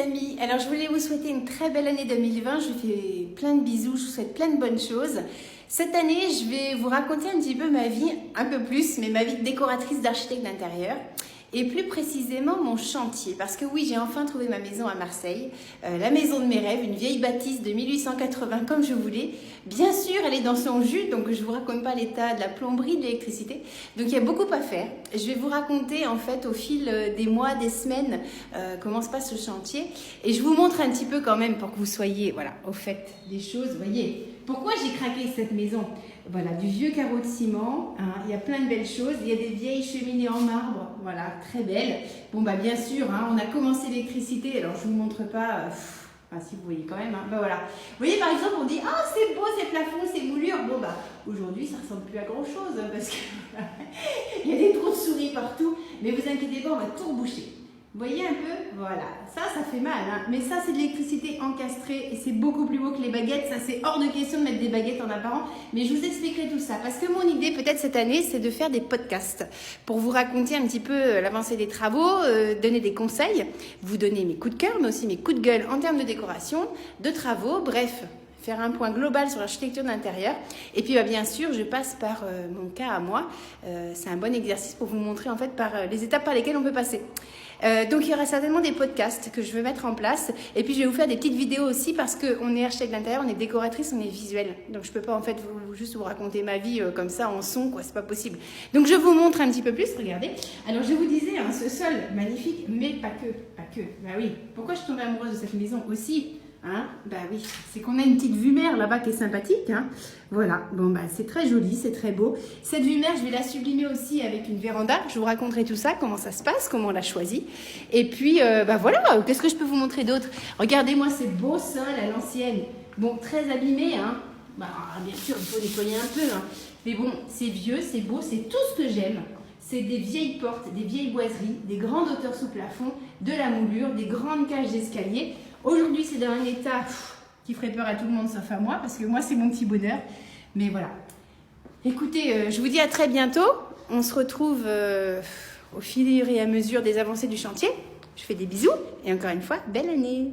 amis, alors je voulais vous souhaiter une très belle année 2020, je vous fais plein de bisous, je vous souhaite plein de bonnes choses. Cette année, je vais vous raconter un petit peu ma vie, un peu plus, mais ma vie de décoratrice d'architecte d'intérieur. Et plus précisément mon chantier, parce que oui, j'ai enfin trouvé ma maison à Marseille, la maison de mes rêves, une vieille bâtisse de 1880 comme je voulais. Bien sûr, elle est dans son jus, donc je ne vous raconte pas l'état de la plomberie, de l'électricité. Donc il y a beaucoup à faire. Je vais vous raconter en fait au fil des mois, des semaines, comment se passe ce chantier. Et je vous montre un petit peu quand même pour que vous soyez voilà, au fait des choses. Vous voyez, pourquoi j'ai craqué cette maison? Voilà, du vieux carreau de ciment, hein, il y a plein de belles choses, il y a des vieilles cheminées en marbre, voilà, très belles. Bon bah bien sûr, hein, on a commencé l'électricité, alors je vous montre pas, enfin si vous voyez quand même, hein, bah voilà. Vous voyez par exemple, on dit « Ah c'est beau ces plafonds, ces moulures », bon bah aujourd'hui ça ressemble plus à grand chose, hein, parce qu'il y a des trous de souris partout, mais vous inquiétez pas, on va tout reboucher. Vous voyez un peu? Voilà, ça fait mal, hein. Mais ça c'est de l'électricité encastrée et c'est beaucoup plus beau que les baguettes. Ça c'est hors de question de mettre des baguettes en apparent, mais je vous expliquerai tout ça. Parce que mon idée peut-être cette année, c'est de faire des podcasts pour vous raconter un petit peu l'avancée des travaux, donner des conseils, vous donner mes coups de cœur, mais aussi mes coups de gueule en termes de décoration, de travaux, bref. Faire un point global sur l'architecture d'intérieur. Et puis bien sûr, je passe par mon cas à moi. C'est un bon exercice pour vous montrer en fait par les étapes par lesquelles on peut passer. Donc il y aura certainement des podcasts que je veux mettre en place. Et puis je vais vous faire des petites vidéos aussi parce qu'on est architecte d'intérieur, on est décoratrice, on est visuel. Donc je peux pas en fait juste vous raconter ma vie comme ça en son, quoi, c'est pas possible. Donc je vous montre un petit peu plus, regardez. Alors je vous disais, hein, ce sol magnifique, mais pas que. Bah oui, pourquoi je suis tombée amoureuse de cette maison aussi? Hein, bah oui, c'est qu'on a une petite vue mer là-bas qui est sympathique, hein. Voilà, bon bah c'est très joli, c'est très beau. Cette vue mer, je vais la sublimer aussi avec une véranda. Je vous raconterai tout ça, comment ça se passe, comment on l'a choisi. Et puis, bah voilà, qu'est-ce que je peux vous montrer d'autre? Regardez-moi ces beaux sols à l'ancienne. Bon, très abîmés, hein. Bah bien sûr, il faut nettoyer un peu, hein. Mais bon, c'est vieux, c'est beau, c'est tout ce que j'aime. C'est des vieilles portes, des vieilles boiseries, des grandes hauteurs sous plafond, de la moulure, des grandes cages d'escalier. Aujourd'hui, c'est dans un état qui ferait peur à tout le monde sauf à moi, parce que moi, c'est mon petit bonheur. Mais voilà. Écoutez, je vous dis à très bientôt. On se retrouve au fil et à mesure des avancées du chantier. Je fais des bisous et encore une fois, belle année!